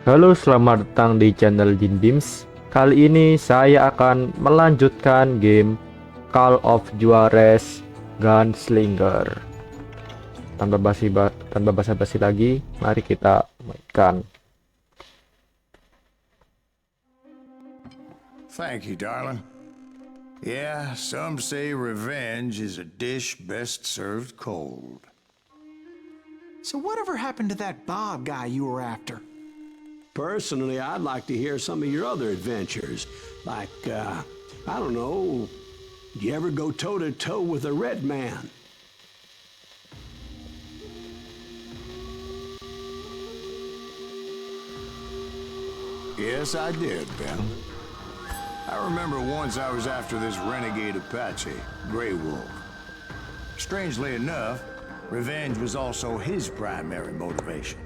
Halo, selamat datang di channel Jin Beams. Kali ini saya akan melanjutkan game Call of Juarez Gunslinger. Tanpa basa-basi lagi, mari kita mainkan. Thank you, darling. Yeah, some say revenge is a dish best served cold. So whatever happened to that Bob guy you were after? Personally, I'd like to hear some of your other adventures. Like, I don't know, did you ever go toe-to-toe with a red man? Yes, I did, Ben. I remember once I was after this renegade Apache, Grey Wolf. Strangely enough, revenge was also his primary motivation.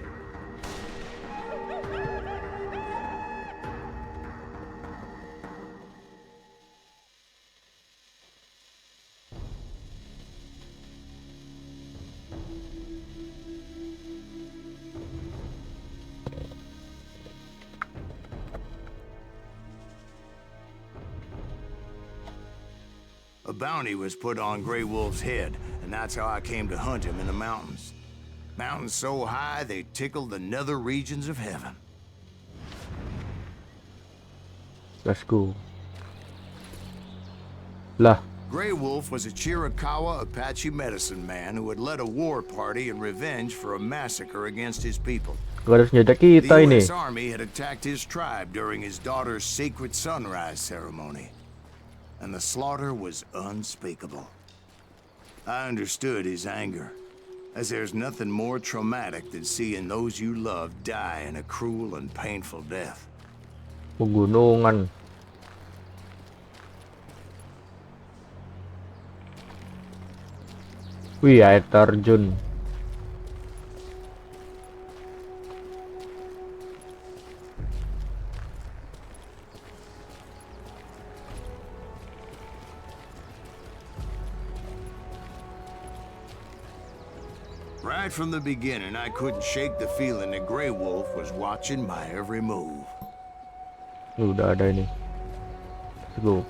A bounty was put on Grey Wolf's head, and that's how I came to hunt him in the mountains. Mountains so high they tickled the nether regions of heaven. Let's go. Lah, Grey Wolf was a Chiricahua Apache medicine man who had led a war party in revenge for a massacre against his people. gak ada senjata The kita ini. U.S. Army had attacked his tribe during his daughter's sacred sunrise ceremony, and the slaughter was unspeakable. I understood his anger, as there's nothing more traumatic than seeing those you love die in a cruel and painful death. Pegunungan. Wih, air terjun. Right from the beginning, I couldn't shake the feeling that Grey Wolf was watching my every move. Udah ada ini. Let's go.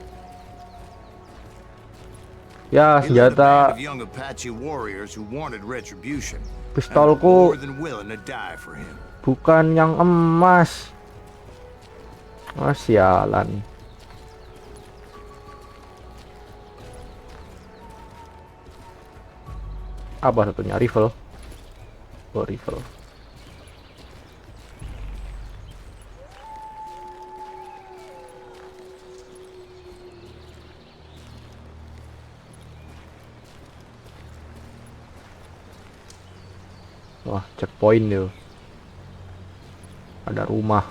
Ya, He led a band senjata of young Apache warriors who wanted retribution, and were pistolku more than willing to die for him. bukan yang emas. Oh, sialan. Apa satunya? Rifle. Oh, rifle. Wah, checkpoint tuh. Ada rumah.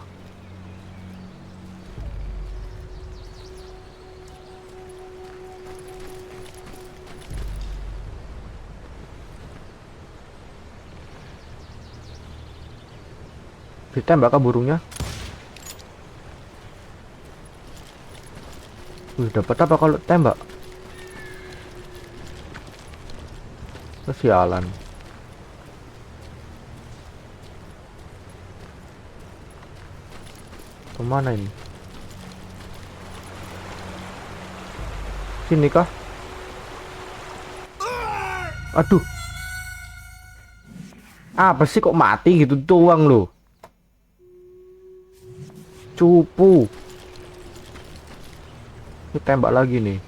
Ditembak kah burungnya? Dapat apa kalau tembak? Kesialan. Kemana ini? Sini kah? Aduh. Apa sih kok mati gitu doang loh? Cupu. Ini tembak lagi nih.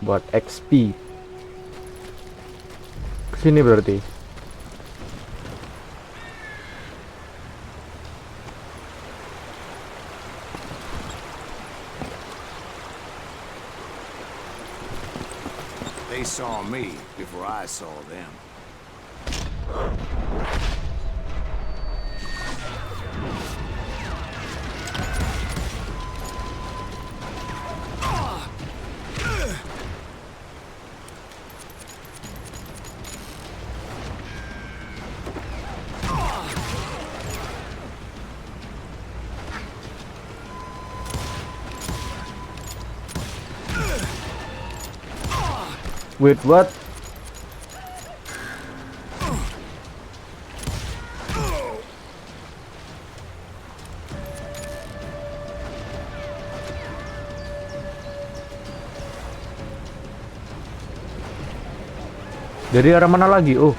Buat XP. Kesini berarti. They saw me before I saw them. Wait, what? Dari arah mana lagi? Oh.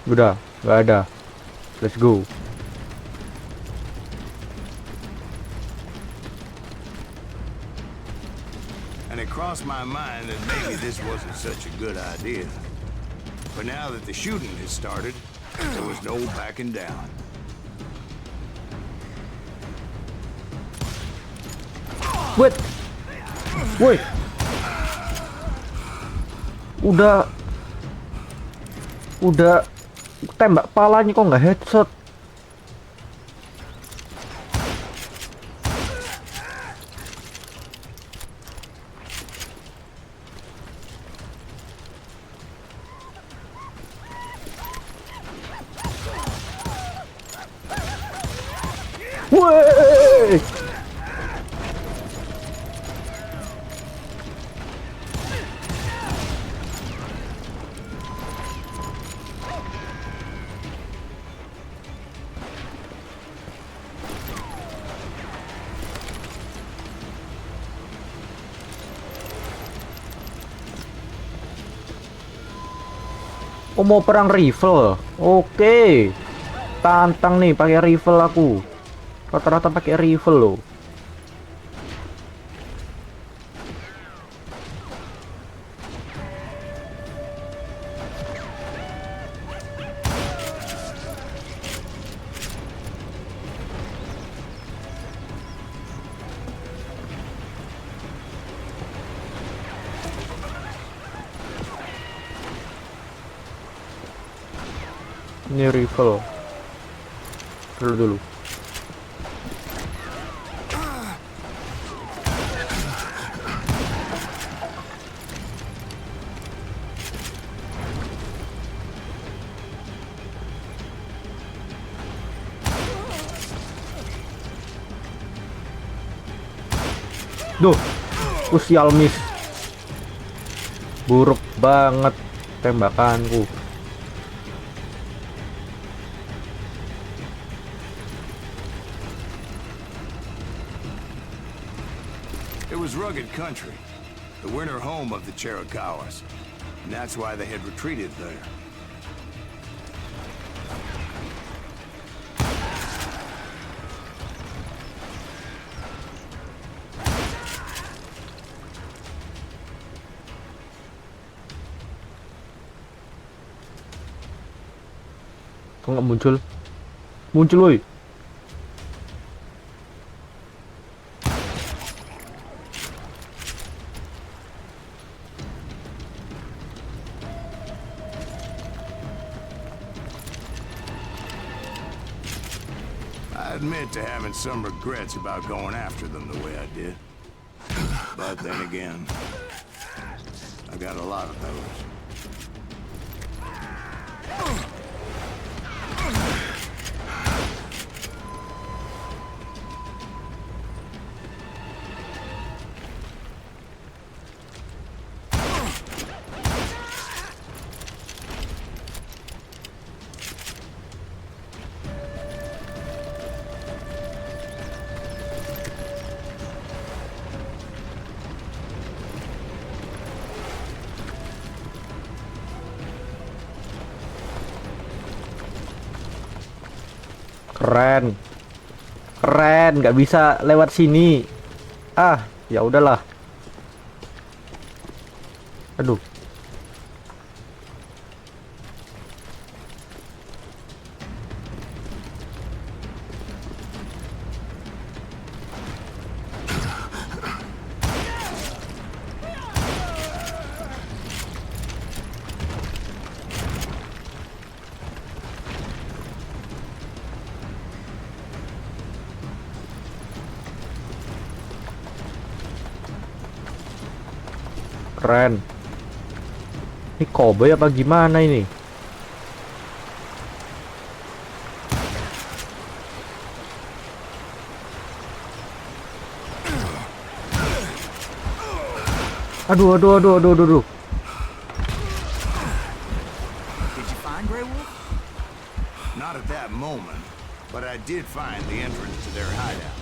Udah, nggak ada. Let's go. And it crossed my mind that maybe this wasn't such a good idea. But now that the shooting has started, there was no backing down. Wait. Woi. Udah tembak palanya kok nggak headshot. Woi. Oh, mau perang rifle. Oke. Tantang nih pakai rifle aku. Rata-rata pakai rifle loh. Ini rifle. Dulu. Duh, sial miss. Buruk banget tembakanku. It was rugged country, the winter home of the Chiricahuas, and that's why they had retreated there. Kok nggak muncul? Muncul woi. I admit to having some regrets about going after them the way I did. But then again, I got a lot of those. Keren, nggak bisa lewat sini. Ah, ya udahlah. Aduh. Keren. Ini cowboy apa gimana ini? Aduh. Did you find Grey Wolf? Not at that moment, but I did find the entrance to their hideout.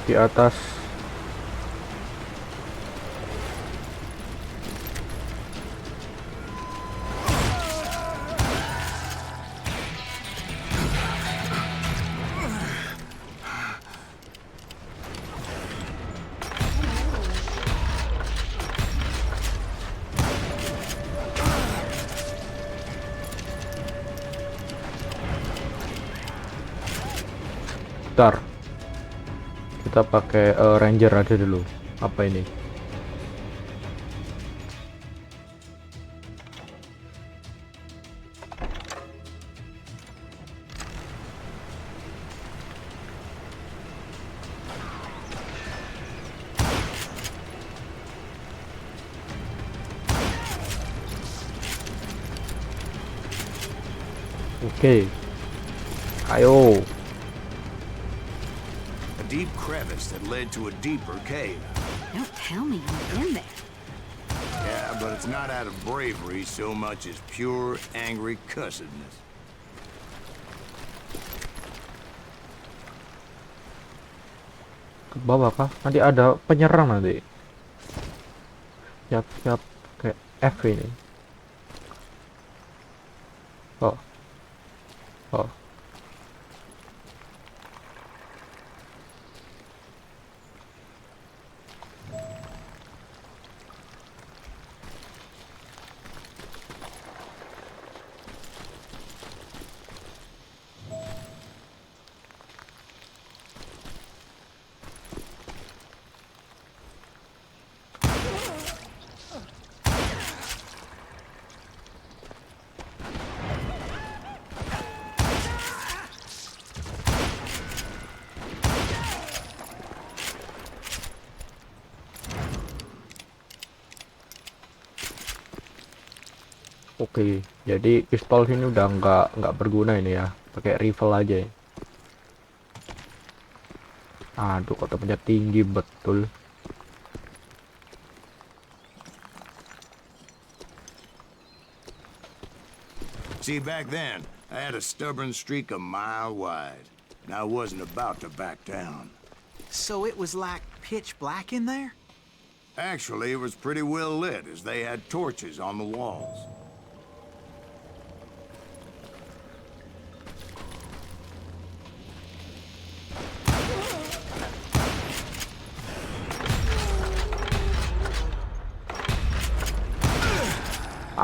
Di atas. Bentar. Kita pakai ranger aja dulu. Apa ini? Oke. Ayo. A deep crevice that led to a deeper cave. Don't tell me you've been there. Yeah, but it's not out of bravery so much as pure, angry cussedness. Ke bawah kah? Nanti ada penyerang nanti. Siap kayak F ini. Oh. Oke, jadi pistol sini udah nggak berguna ini ya, pakai rifle aja ya. Aduh, kok tempatnya tinggi betul. See, back then, I had a stubborn streak a mile wide, and I wasn't about to back down. So it was like pitch black in there? Actually, it was pretty well lit, as they had torches on the walls.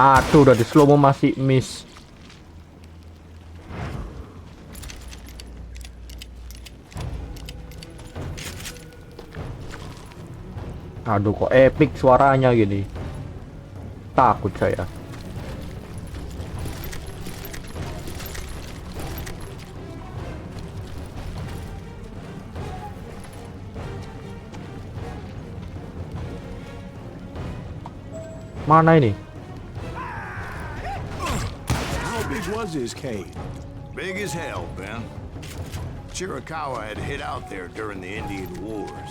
Aduh, udah di slow mo masih miss. Aduh, kok epic suaranya gini. Takut saya. Mana ini? How big was his cave? Big as hell, Ben. Chiricahua had hid out there during the Indian Wars.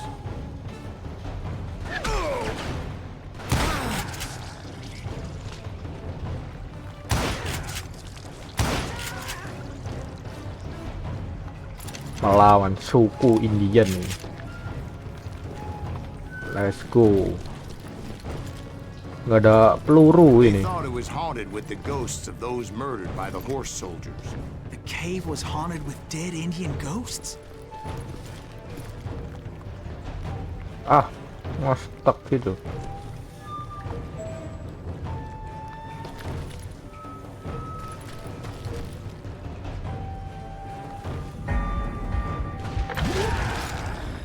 Melawan suku Indian. Let's go. Nggak ada peluru They ini. thought it was haunted with the ghosts of those murdered by the horse soldiers. The cave was haunted with dead Indian ghosts? Ah, nggak stuck gitu.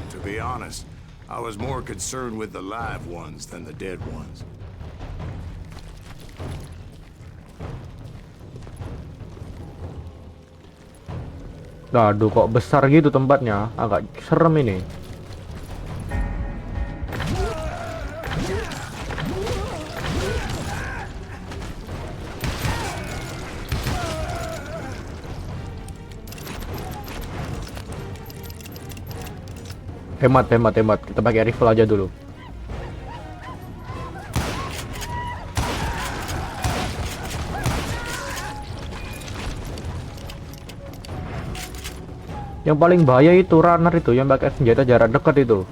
To be honest, I was more concerned with the live ones than the dead ones. Aduh, kok besar gitu tempatnya, agak serem ini. Hemat, hemat, hemat. Kita pakai rifle aja dulu. Yang paling bahaya itu runner itu yang pakai senjata jarak dekat itu.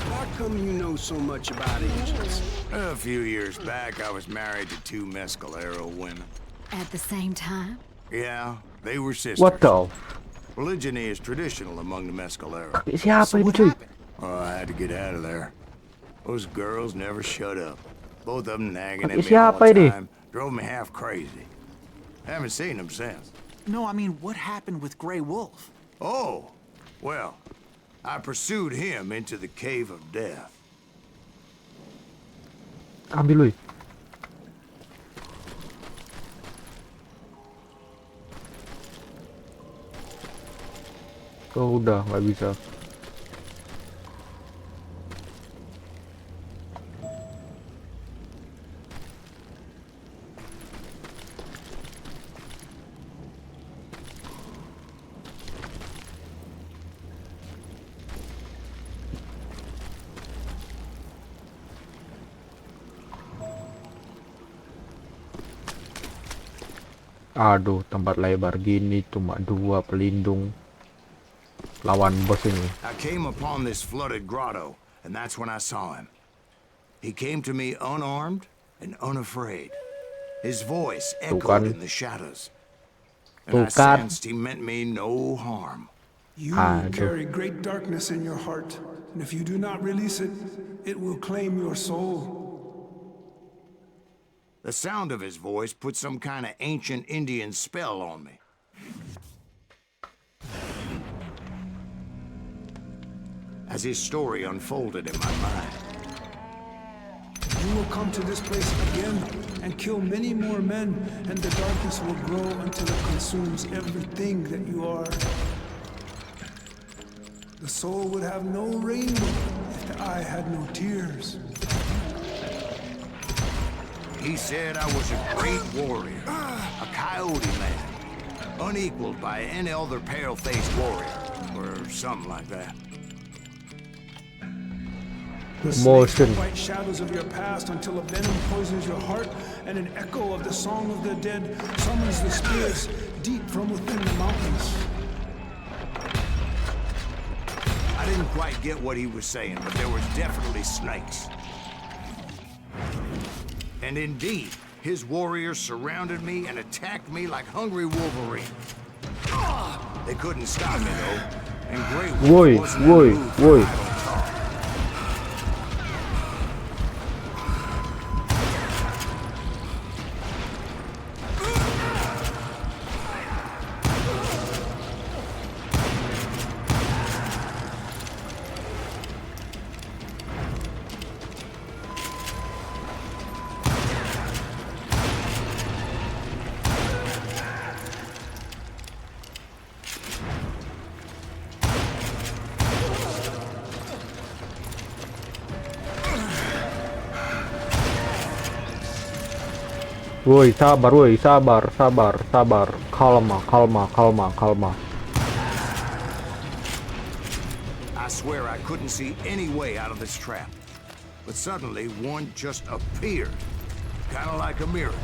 How come you know so much about agents? A few years back, I was married to two mescalero women. At the same time? Yeah, they were sisters. What the? Polygyny is traditional among the mescalero. Siapa So ini what cuy? happened? Oh, I had to get out of there. Those girls never shut up. Both of them nagging at Kaki me all siapa the ini? time. Drove me half crazy. Haven't seen them since. No, I mean, what happened with Grey Wolf? Oh, well, I pursued him into the cave of death. Ambil lui. Oh udah nggak bisa. Aduh, tempat lebar gini cuma 2 pelindung. Lawan bos ini. I came upon this flooded grotto, and that's when I saw him. He came to me unarmed and unafraid. His voice echoed in the shadows. And I sensed he meant me no harm. You carry great darkness in your heart, and if you do not release it, it will claim your soul. The sound of his voice put some kind of ancient Indian spell on me. As his story unfolded in my mind, You will come to this place again and kill many more men, and the darkness will grow until it consumes everything that you are. The soul would have no rainbow if the eye had no tears. he said I was a great warrior, a coyote man, unequaled by any other pale-faced warrior, or something like that. The snakes and white shadows of your past until a venom poisons your heart, and an echo of the song of the dead summons the spirits deep from within the mountains. I didn't quite get what he was saying, but there was definitely snakes. And indeed, his warriors surrounded me and attacked me like hungry wolverine. They couldn't stop me though, and Grey Wolf wasn't in the mood for idle talk. Woi, sabar, woi, sabar, sabar, sabar. Kalma, kalma, kalma, kalma. I swear I couldn't see any way out of this trap. But suddenly, one just appeared. Kind of like a miracle.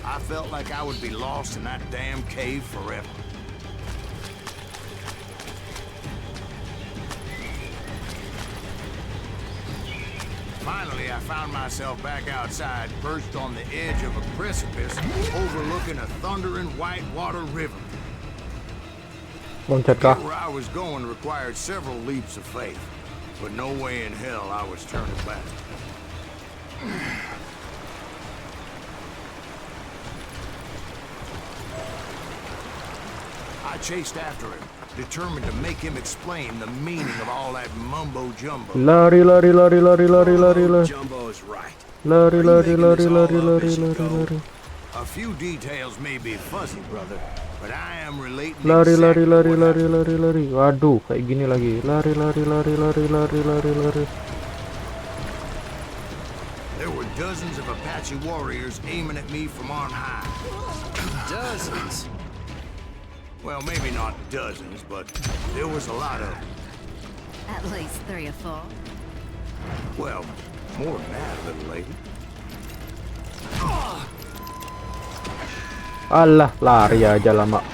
I felt like I would be lost in that damn cave forever. Eventually, I found myself back outside, perched on the edge of a precipice, overlooking a thundering whitewater river. Loncat Get kah? where I was going required several leaps of faith, but no way in hell I was turning back. I chased after him, determined to make him explain the meaning of all that mumbo-jumbo. Lari, lari, lari, lari, lari, lari, lari. Jumbo's right. Lari, Are you lari, making lari, this all lari, up lari, as you lari, go? lari. A few details may be fuzzy, brother, but I am relating Lari, lari, exactly lari, what lari, lari, lari. Waduh, kayak gini lagi. Lari, lari, lari, lari, lari, lari, lari. There were dozens of Apache warriors aiming at me from on high. Dozens. Well, maybe not dozens, but there was a lot of them. At least 3 or 4. Well, more than that, little lady. Alah, lari aja lama.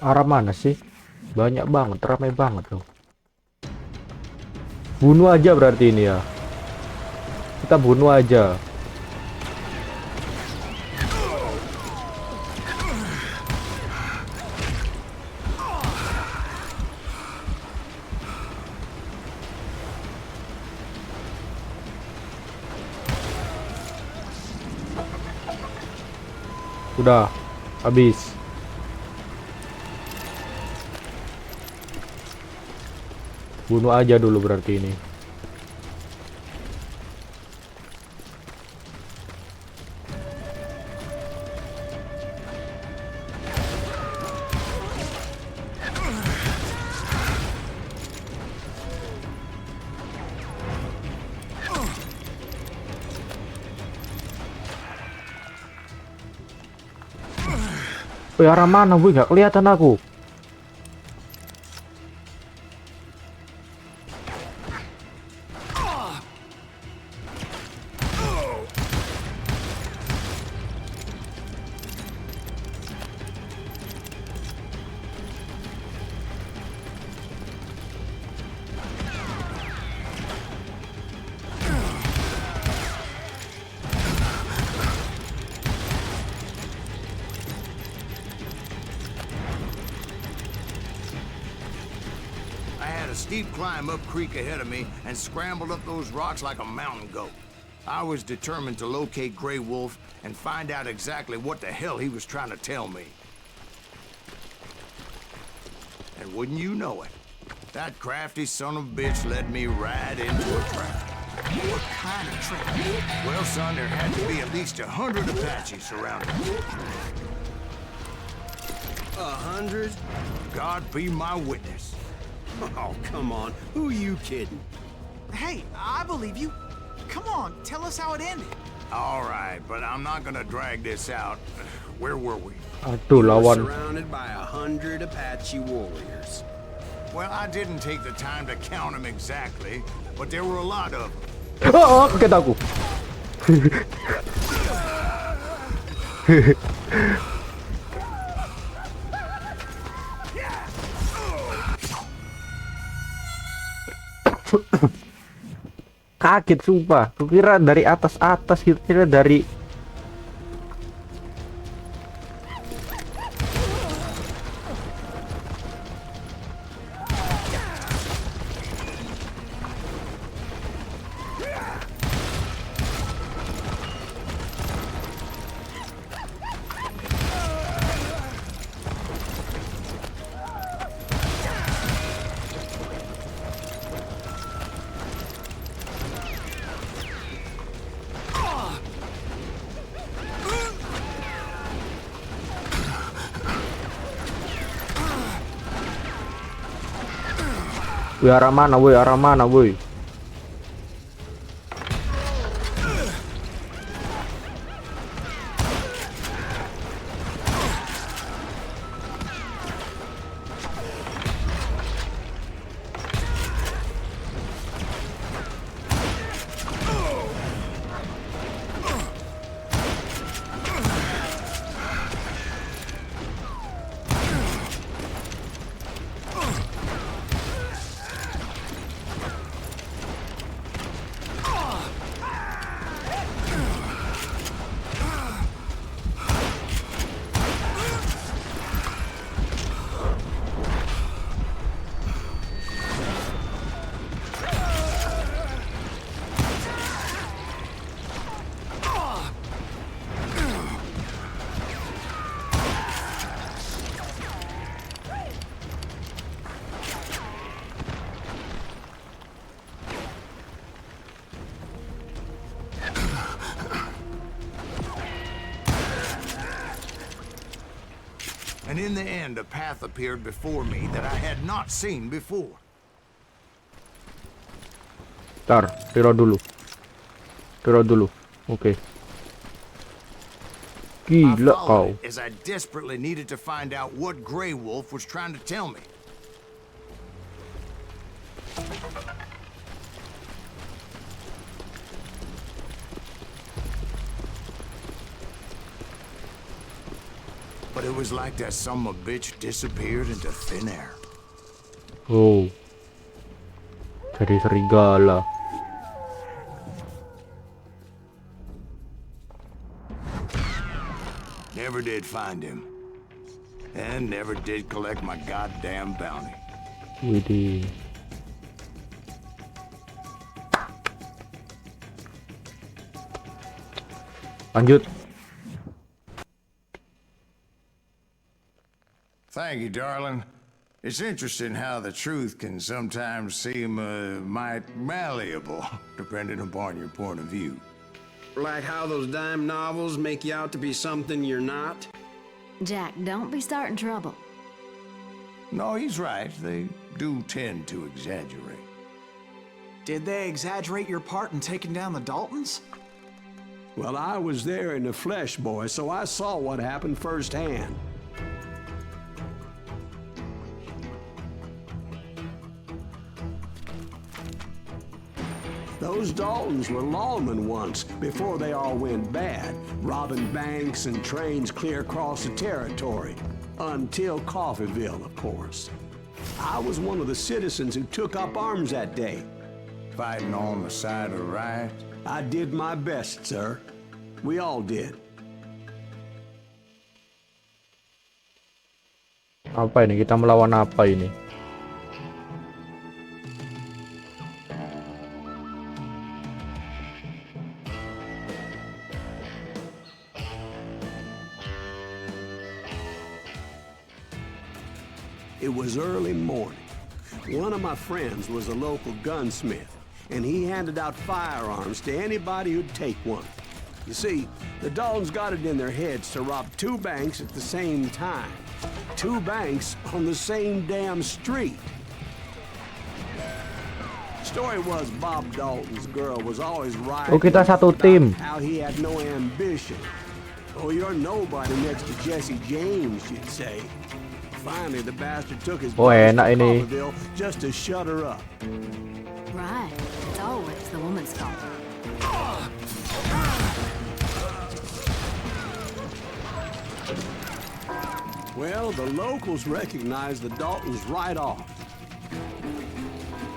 Arah mana sih? Banyak banget, ramai banget loh. Bunuh aja berarti ini ya. Kita bunuh aja. Udah, habis. Bunuh aja dulu berarti ini. Wih, arah mana, wih, gak kelihatan aku. A steep climb up creek ahead of me and scrambled up those rocks like a mountain goat. I was determined to locate Grey Wolf and find out exactly what the hell he was trying to tell me. And wouldn't you know it, that crafty son of a bitch led me right into a trap. What kind of trap? Well, son, there had to be at least 100 Apaches surrounding me. 100? God be my witness. Oh, come on. Who are you kidding? Hey, I believe you. Come on, tell us how it ended. All right, but I'm not gonna drag this out. Where were we? Aduh, You were lawan. surrounded by 100 Apache warriors. Well, I didn't take the time to count them exactly, but there were a lot of them. Oh, kaget aku. Kaget sumpah. Kukira dari atas gitu, kira dari woi, arah mana woi, arah mana woi. and a path appeared before me that I had not seen before. Ntar, reload dulu. Oke. I Gila kau. followed it as I desperately needed to find out what Grey Wolf was trying to tell me. But it was like that son of a bitch disappeared into thin air. Oh. Jadi serigala. Never did find him. And never did collect my goddamn bounty. Widih. Lanjut. Thank you, darling. It's interesting how the truth can sometimes seem might malleable, depending upon your point of view. Like how those dime novels make you out to be something you're not? Jack, don't be starting trouble. No, he's right. They do tend to exaggerate. Did they exaggerate your part in taking down the Daltons? Well, I was there in the flesh, boy, so I saw what happened firsthand. Those Daltons were lawmen once, before they all went bad, robbing banks and trains clear across the territory. Until Coffeeville, of course. I was one of the citizens who took up arms that day. Fighting on the side of right. I did my best, sir. We all did. Apa ini? Kita melawan apa ini? It was early morning. One of my friends was a local gunsmith, and he handed out firearms to anybody who'd take one. You see, the Daltons got it in their heads to rob two banks at the same time. Two banks on the same damn street. Story was Bob Dalton's girl was always right. Oh, kita satu tim. How he had no ambition. Oh, you're nobody next to Jesse James, you'd say. Finally, the bastard took his Oh, bus enak to ini. Coffeeville just to shut her up. Right. It's always the woman's fault. Well, the locals recognized the Daltons right off.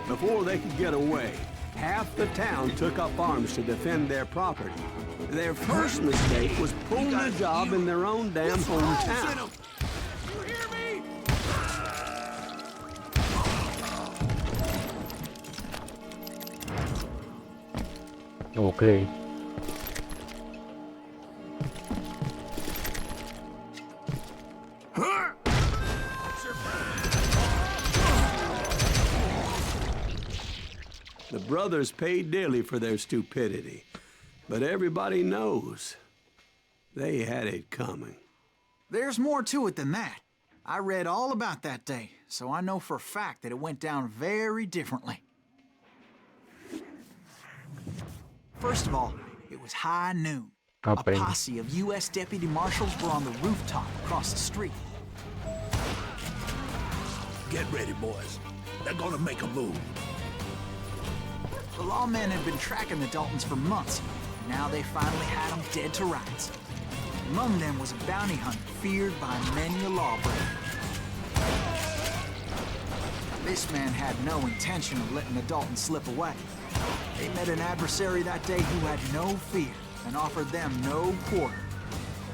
Before they could get away, half the town took up arms to defend their property. Their first mistake was pulling a job in their own damn hometown. Oke. The brothers paid dearly for their stupidity, but everybody knows they had it coming. There's more to it than that. I read all about that day, so I know for a fact that it went down very differently. First of all, it was high noon. Apa A ini? posse of U.S. deputy marshals were on the rooftop across the street. Get ready, boys. They're gonna make a move. The lawmen had been tracking the Daltons for months. Now they finally had them dead to rights. Among them was a bounty hunter feared by many a lawbreaker. This man had no intention of letting the Daltons slip away. They met an adversary that day who had no fear and offered them no quarter.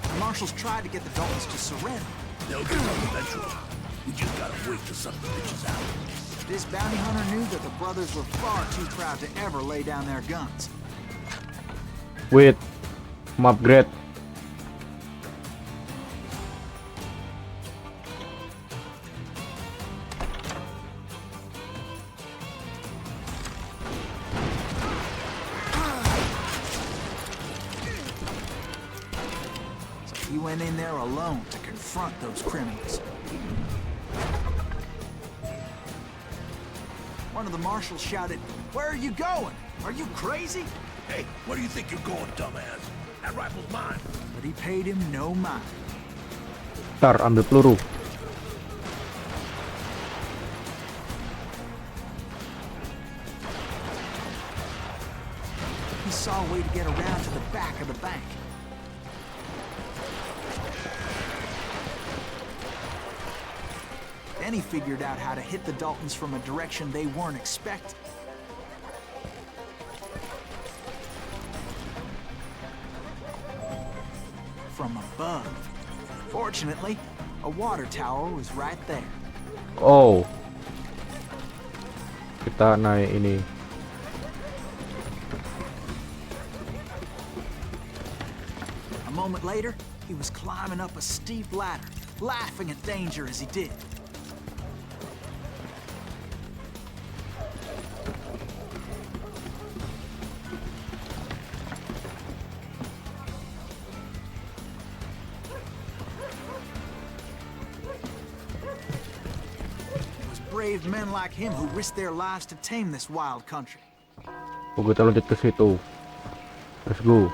The marshals tried to get the Daltons to surrender. They'll get up eventually. We just gotta wait till some bitches out. This bounty hunter knew that the brothers were far too proud to ever lay down their guns. Wait. Upgrade. He went in there alone to confront those criminals. One of the marshals shouted, "Where are you going? Are you crazy?" Hey, where do you think you're going, dumbass? That rifle's mine. But he paid him no mind. Ntar ambil peluru. He saw a way to get around to the back of the bank. Then he figured out how to hit the Daltons from a direction they weren't expecting. From above. Fortunately, a water tower was right there. Oh. Kita naik ini. A moment later, he was climbing up a steep ladder, laughing at danger as he did. It was brave men like him who risked their lives to tame this wild country. Oh, kita lanjut ke situ. Let's go.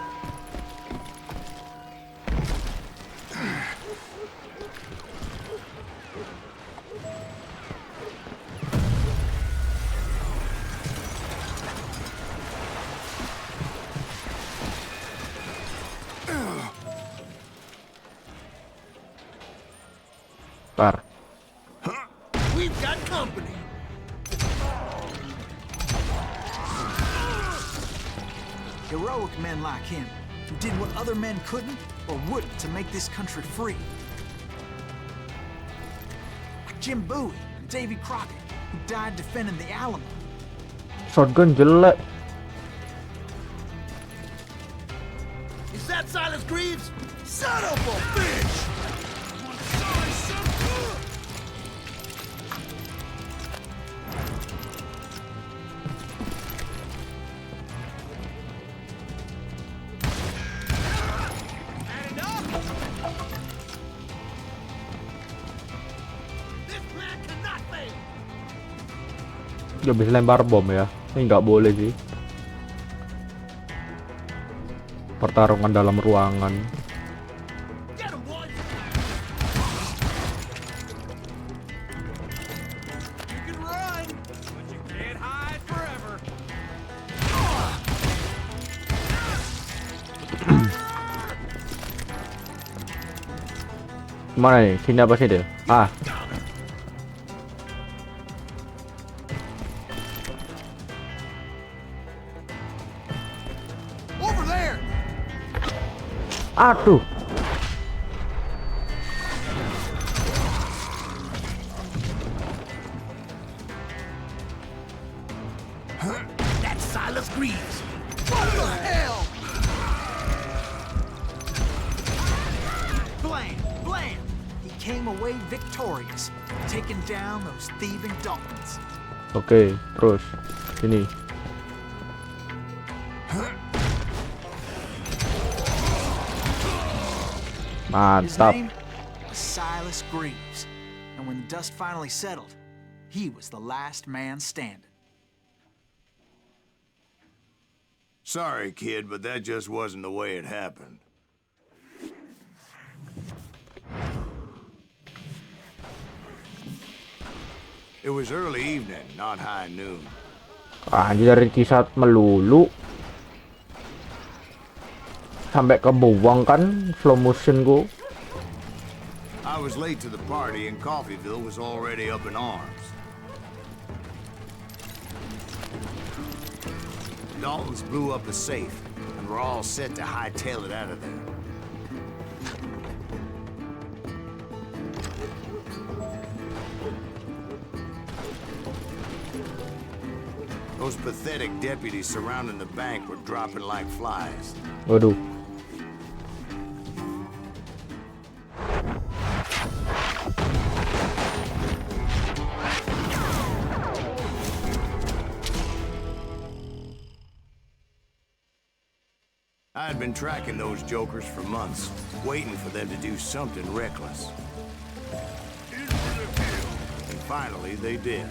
Ntar. We've got company. Heroic men like him, who did what other men couldn't or wouldn't to make this country free. Like Jim Bowie and Davy Crockett, who died defending the Alamo. Shotgun jelek. Is that Silas Greaves? Son of a bitch! Gak bisa lempar bom ya. Ini nggak boleh sih. Pertarungan dalam ruangan. Mana nih? Sini apa sih dia? Ah. Aduh. That's Silas Greaves. What the hell? Blam! He came away victorious, taking down those thieving Daltons. Oke, terus sini. His Mantap. name was Silas Greaves, and when the dust finally settled, he was the last man standing. Sorry, kid, but that just wasn't the way it happened. It was early evening, not high noon. Anjir, dari kisah melulu sampai ke bawang kan slow motion gua. I was late to the party and Coffeeville was already up in arms. Daltons blew up a safe and were all set to hightail it out of there. Those pathetic deputies surrounding the bank were dropping like flies. Waduh. I had been tracking those jokers for months, waiting for them to do something reckless. And finally, they did.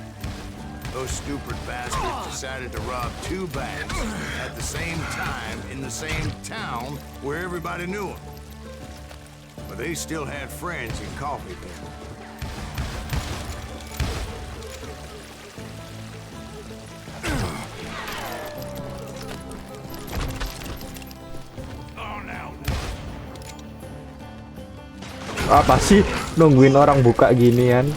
Those stupid bastards decided to rob 2 banks at the same time in the same town where everybody knew them. But they still had friends in Coffeeville. Apa sih nungguin orang buka ginian?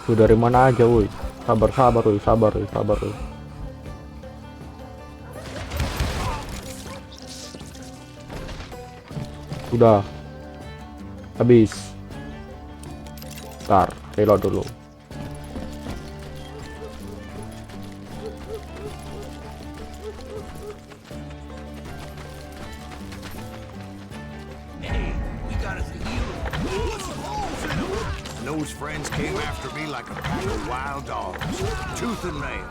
Tuh dari mana aja, woi. Sabar, woi, sabar. Udah. Habis. Ntar, reload dulu. Those friends came after me like a pack of wild dogs, tooth and nail.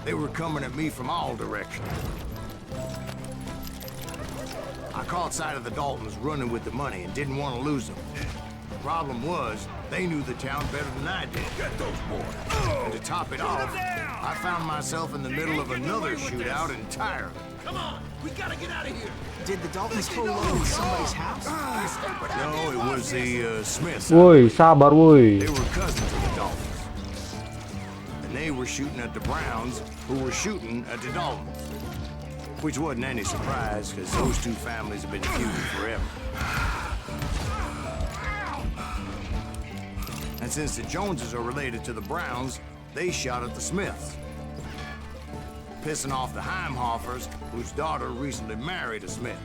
They were coming at me from all directions. I caught sight of the Daltons running with the money and didn't want to lose them. The problem was, they knew the town better than I did. Get those boys. And to top it off, I found myself in the middle of another shootout entirely. Come on, we gotta get out of here. Did the Daltons pull up in somebody's house? No, it was the Smiths. Woi, sabar, woi. They were cousins of the Daltons. And they were shooting at the Browns, who were shooting at the Daltons. Which wasn't any surprise, because those 2 families have been feuding forever. And since the Joneses are related to the Browns, they shot at the Smiths, pissing off the Heimhoffers, whose daughter recently married a Smith.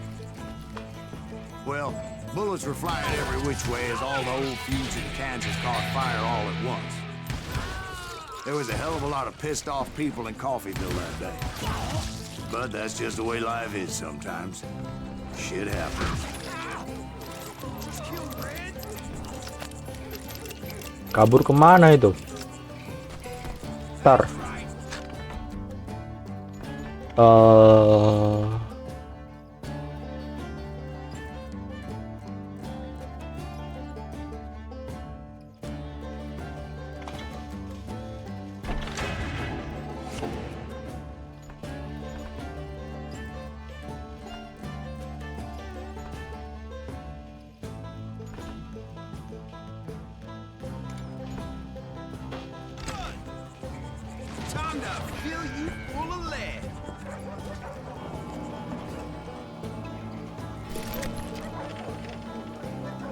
Well, bullets were flying every which way as all the old feuds in Kansas caught fire all at once. There was a hell of a lot of pissed off people in Coffeeville that day. But that's just the way life is sometimes. Shit happens. Kabur kemana itu? Ntar. Time to fill you full of lead.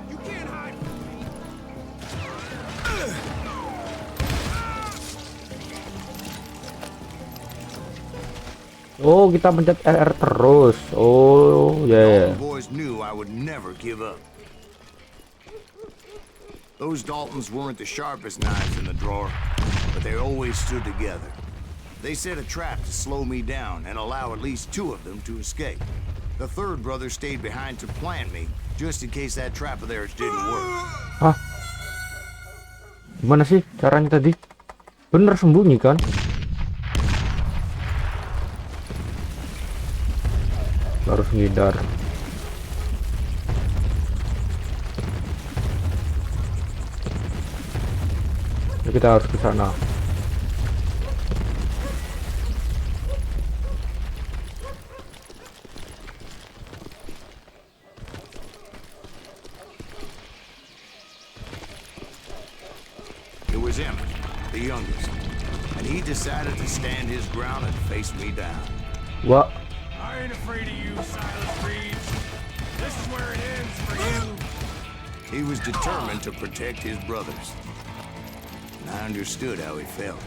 You can't hide from me. Oh, kita pencet RR terus. Oh, ya. The boys knew I would never give up. Those Daltons weren't the sharpest knives in the drawer, but they always stood together. They set a trap to slow me down and allow at least 2 of them to escape. The 3rd brother stayed behind to plant me, just in case that trap of theirs didn't work. Hah? Gimana sih caranya tadi? Bener sembunyi kan? Harus ngindar. Ya, kita harus ke sana. It was him, the youngest, and he decided to stand his ground and face me down. What? I ain't afraid of you, Silas Reeves. This is where it ends for you. He was determined to protect his brothers. And I understood how he felt.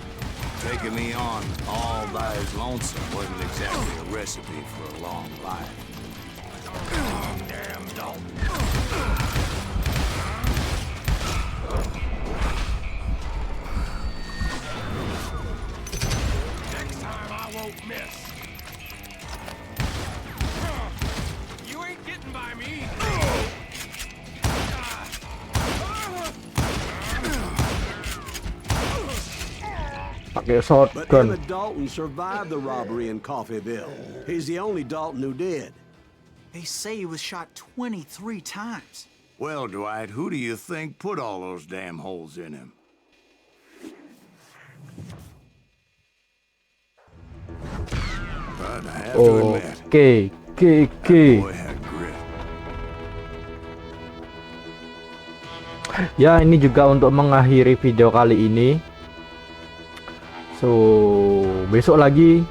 Taking me on all by his lonesome wasn't exactly a recipe for a long life. Damn Dalton. Next time I won't miss. You ain't getting by me. Pakai But shotgun. Emmett Dalton survived the robbery in Coffeeville. He's the only Dalton who did. They say he was shot 23 times. Well, Dwight, who do you think put all those damn holes in him? but I have to admit, Oke, oke. boy had grit. Ya, ini juga untuk mengakhiri video kali ini. So, besok lagi.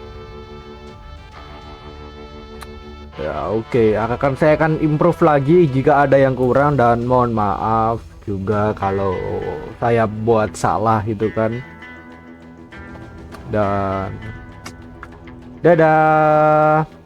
Ya, oke. Saya akan improve lagi jika ada yang kurang, dan mohon maaf juga kalau saya buat salah gitu kan. Dan dadah.